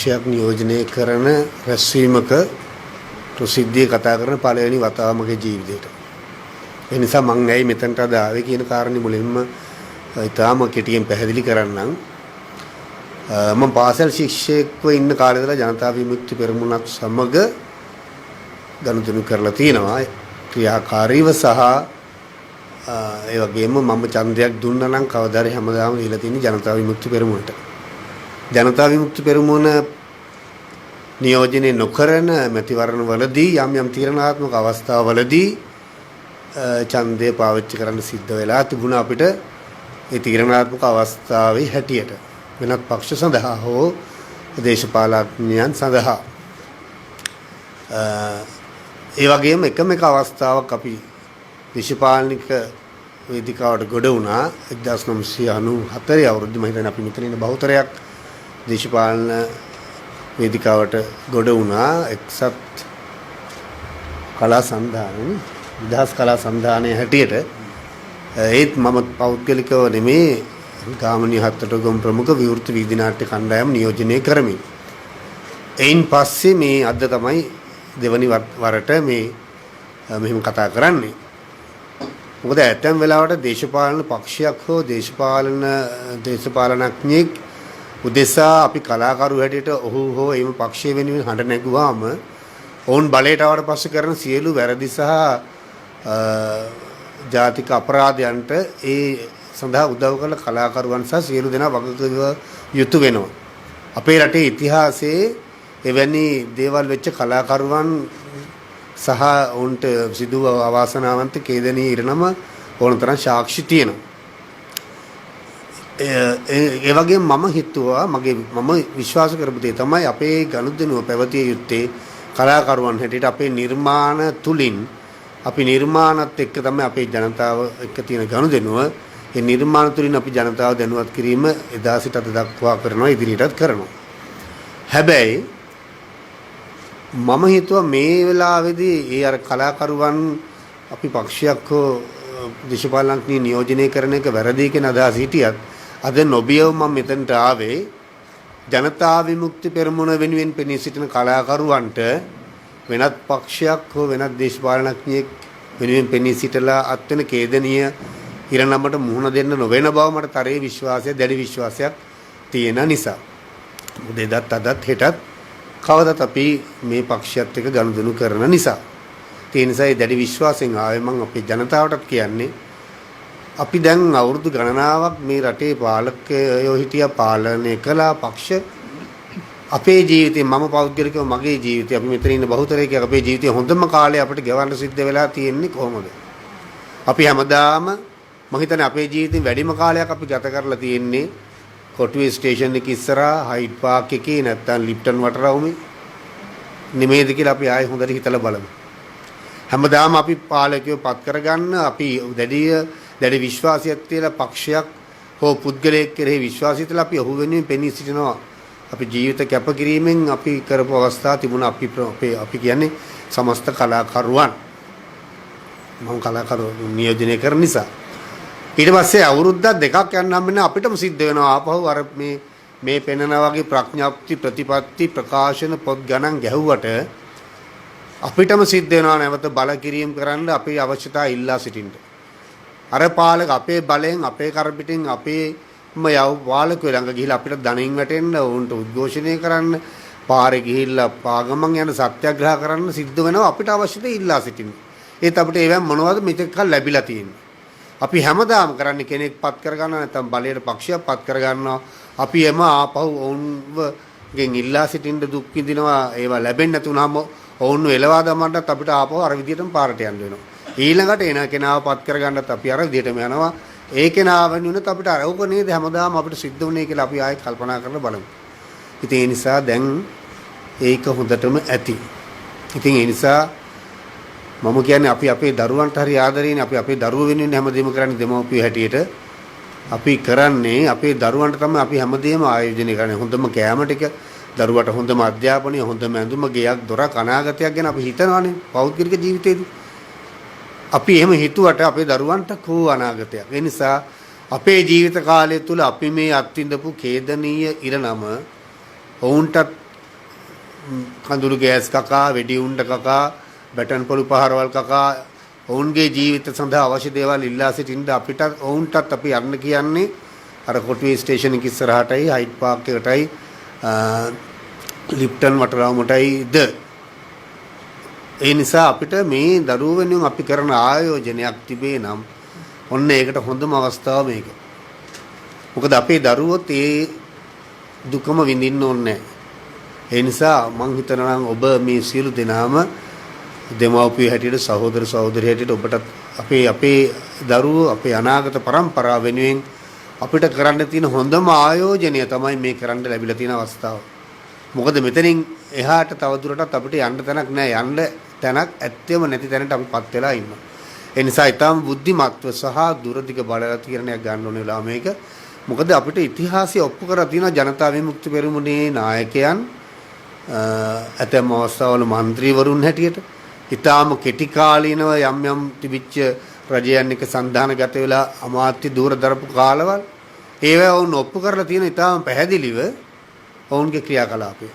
පක්ෂයක් නියෝජනය කරන රැස්වීමක ප්‍රසිද්ධිය කතා කරන පළවෙනි වතාව මගේ ජීවිතේට. ඒ නිසා මම ඇයි මෙතනට අද ආවේ කියන කාරණේ මුලින්ම ඊටාම කෙටියෙන් පැහැදිලි කරන්නම්. මම පාසල් ශික්ෂකව ඉන්න කාලේ ඉඳලා ජනතා විමුක්ති පෙරමුණත් සමග ගනුදෙනු කරලා තියෙනවා. ක්‍රියාකාරීව සහ ඒ වගේම මම ඡන්දයක් දුන්නා නම් කවදාද හැමදාම දීලා තියෙන්නේ ජනතා විමුක්ති පෙරමුණට. ජනතා විමුක්ති පෙරමුණ නියෝජනය නොකරන මැතිවරණවලදී යම් තීරණාත්මක අවස්ථාවලදී ඡන්දය පාවිච්චි කරන්න සිද්ධ වෙලා තිබුණා අපිට. ඒ තීරණාත්මක අවස්ථාවේ හැටියට වෙනත් පක්ෂ සඳහා හෝ දේශපාලඥයන් සඳහා ඒ වගේම එකම එක අවස්ථාවක් අපි දේශපාලනික වේදිකාවට ගොඩ වුණා 1994 අවුරුද්දේ මම හිතන්නේ අපි මෙතන ඉන්න බහුතරයක් දේශපාලන වේදිකාවට ගොඩ වුණා එක්සත් කලා සන්ධානයේ විදහස් කලා සන්ධානයේ හැටියට. ඒත් මම පෞද්ගලිකව නෙමේ ගාමිණී හත්තටගම ප්‍රමුඛ විවෘත වීදි නාට්‍ය කණ්ඩායම නියෝජනය කරමින්. එයින් පස්සේ මේ අද තමයි දෙවනි වරට මේ මෙහෙම කතා කරන්නේ. මොකද ඇතැම් වෙලාවට දේශපාලන පක්ෂයක් හෝ දේශපාලනඥයෙක් උදෙසා අපි කලාකරු හැටියට ඔහු හෝ එම පක්ෂය වෙනුවෙන් හඬ නැගුවාම ඔවුන් බලයට ආවට පස්සේ කරන සියලු වැරදි සහ ජාතික අපරාධයන්ට ඒ සඳහා උදව් කළ කලාකරුවන් සහ සියලු දෙනා වගකිව යුතු වෙනවා. අපේ රටේ ඉතිහාසයේ එවැනි දේවල් වෙච්ච කලාකරුවන් සහ ඔවුන්ට සිදු අවාසනාවන්ත කේදනීය ඉරණම ඕනතරම් සාක්ෂි තියෙනවා. ඒ වගේම මම හිතුවා මම විශ්වාස කරපු දේ තමයි අපේ ගනුදෙනුව පැවතිය යුත්තේ කලාකරුවන් හැටියට අපේ නිර්මාණ තුලින් අපි නිර්මාණත් එක්ක තමයි අපේ ජනතාව එක්ක තියෙන ගනුදෙනුව. ඒ නිර්මාණ තුලින් අපි ජනතාව දැනුවත් කිරීම එදා සිට අද දක්වා කරනවා ඉදිරියටත් කරනවා. හැබැයි මම හිතුවා මේ වෙලාවේදී ඒ අර කලාකරුවන් අපි පක්ෂයක් හෝ දේශපාලනඥ නියෝජනය කරන එක වැරදි කියන අදහස හිටියත් අද නොබියව මම මෙතනට ආවේ ජනතා විමුක්ති පෙරමුණ වෙනුවෙන් පෙනී සිටින කලාකරුවන්ට වෙනත් පක්ෂයක් හෝ වෙනත් දේශපාලනඥයෙක් වෙනුවෙන් පෙනී සිටලා අත්වෙන කේදනීය ඉරණමට මුහුණ දෙන්න නොවන බව මට තරයේ විශ්වාසය දැඩි විශ්වාසයක් තියෙන නිසා. මොකද එදත් අදත් හෙටත් කවදත් අපි මේ පක්ෂයත් එක්ක ගනුදෙනු කරන නිසා. ඒ නිසා ඒ දැඩි විශ්වාසයෙන් ආවේ මම අපේ ජනතාවටත් කියන්නේ අපි දැන් අවුරුදු ගණනාවක් මේ රටේ පාලකයෝ හිටියා පාලනය කළා පක්ෂ අපේ ජීවිතේ මම පෞද්ගලිකව මගේ ජීවිතේ අපි මෙතන ඉන්න බහුතරයක අපේ ජීවිතේ හොඳම කාලය අපිට ගෙවන්න සිද්ධ වෙලා තියෙන්නේ කොහොමද? අපි හැමදාම මම හිතන්නේ අපේ ජීවිතේ වැඩිම කාලයක් අපි ගත කරලා තියෙන්නේ කොටුවේ ස්ටේෂන් එක ඉස්සරහා හයිඩ් පාක් එකේ නැත්තම් ලිප්ටන් වටරවුමේ නෙමෙයිද කියලා අපි ආයෙ හොඳට හිතලා බලමු. හැමදාම අපි පාලකයෝ පත් කරගන්න අපි දැඩි විශ්වාසයක් තියලා පක්ෂයක් හෝ පුද්ගලයෙක් කෙරෙහි විශ්වාසය තියලා අපි ඔහු වෙනුවෙන් පෙනී සිටිනවා. අපි ජීවිත කැපකිරීමෙන් අපි කරපු අවස්ථා තිබුණා. අපි කියන්නේ සමස්ත කලාකරුවන්. මම කලාකරු නියෝජනය කරන නිසා ඊට පස්සේ අවුරුද්දක් දෙකක් යන්න හම්බෙන්නේ අපිටම සිද්ධ වෙනවා ආපහු අර මේ පෙන්නනා වගේ ප්‍රඥාප්ති ප්‍රතිපත්ති ප්‍රකාශන පොත් ගණන් ගැහුවට අපිටම සිද්ධ වෙනවා නැවත බල කිරීම කරන්න අපේ අවශ්‍යතාව ඉල්ලා සිටින්න. අර පාලක අපේ බලෙන් අපේ කරපිටින් අපේම පාලකයෝ ළඟ ගිහිල්ලා අපිට ධනින් වැටෙන්න උන්ට උද්ඝෝෂණය කරන්න පාරේ ගිහිල්ලා පාගමන් යන සත්‍යග්‍රහ කරන්න සිද්ධ වෙනවා අපිට අවශ්‍යතාව ඉල්ලා සිටින්න. ඒත් අපිට ඒවෙන් මොනවද මෙතෙක් කල් ලැබිලා තියෙන්නේ. අපි හැමදාම කරන්නේ කෙනෙක් පත් කරගන්නවා නැත්නම් බලයට පක්ෂයක් පත් කරගන්නවා. අපි එම ආපහු ඔවුන්ගෙන් ඉල්ලා සිටින්න දුක් විඳිනවා. ඒවා ලැබෙන්නේ නැතුනම ඔවුන්ව එලවා දමන්නත් අපිට ආපහු අර විදිහටම පාරට යන්න වෙනවා. ඊළඟට එන කෙනාව පත් කරගන්නත් අපි අර විදිහටම යනවා. ඒ කෙනාව වෙනුනත් අපිට අර ඕක නේද හැමදාම අපිට සිද්ධ වුනේ කියලා අපි ආයෙ කල්පනා කරලා බලමු. ඉතින් ඒ නිසා දැන් ඒක හොඳටම ඇති. ඉතින් ඒ නිසා මම කියන්නේ අපි අපේ දරුවන්ට හරි ආදරේනේ අපි අපේ දරුවෝ වෙනුවෙන් හැමදේම කරන්නේ දෙමව්පියෝ හැටියට අපි කරන්නේ අපේ දරුවන්ට තමයි අපි හැමදේම ආයෝජනය කරන්නේ හොඳම කෑම ටික දරුවට හොඳම අධ්‍යාපනය හොඳම ඇඳුම ගෙයක් දොරක් අනාගතයක් ගැන අපි හිතනවානේ පෞද්ගලික ජීවිතේදී අපි එහෙම හිතුවට අපේ දරුවන්ට කෝ අනාගතයක් ඒ නිසා අපේ ජීවිත කාලය තුල අපි මේ අත්විඳපු ඛේදනීය ඉරණම ඔවුන්ටත් කඳුළු ගෑස් කකා, වෙඩි උණ්ඩ කකා, බැටන් පොළු පහරවල් කකා ඔවුන්ගේ ජීවිත සඳහා අවශ්‍ය දේවල් ඉල්ලා සිටින්න අපිට ඔවුන්ටත් අපි යන්න කියන්නේ අර කොටුවේ ස්ටේෂන් එක ඉස්සරහටයි හයිඩ් පාර්ක් එකටයි ලිප්ටන් වටරාමුවටයිද. ඒ නිසා අපිට මේ දරුවෝ වෙනුවෙන් අපි කරන ආයෝජනයක් තිබේ නම් ඔන්න ඒකට හොඳම අවස්ථාව මේක. මොකද අපේ දරුවොත් ඒ දුකම විඳින්න ඕනේ. ඒ නිසා මං හිතනවා නම් ඔබ මේ සියලු දෙනාම දෙමව්පිය හැටියට සහෝදර සහෝදරිය හැටියට ඔබට අපේ දරුවෝ අපේ අනාගත පරම්පරාව වෙනුවෙන් අපිට කරන්න තියෙන හොඳම ආයෝජනය තමයි මේ කරන්න ලැබිලා තියෙන අවස්ථාව. මොකද මෙතනින් එහාට තවදුරටත් අපිට යන්න තැනක් නැහැ. යන්න තැනක් ඇත්තෙම නැති තැනට අපිපත් වෙලා ඉන්නවා. ඒ නිසා ඊටම බුද්ධිමත්ව සහ දුරදිග බලලා තීරණයක් ගන්න ඕනේ වෙලාව මේක. මොකද අපිට ඉතිහාසය ඔප්පු කරලා තියෙන ජනතා විමුක්ති පෙරමුණේ නායකයන් ඇතැම් අවස්ථාවල മന്ത്രിවරුන් හැටියට ඊටාම කෙටි කාලීනව යම් තිබිච්ච රජයන් එක සන්දානගත වෙලා අමාත්‍ය දූර දරපු කාලවල ඒවා වුන් ඔප්පු කරලා තියෙන ඊටාම පැහැදිලිව ඔවුන්ගේ ක්‍රියාකලාපය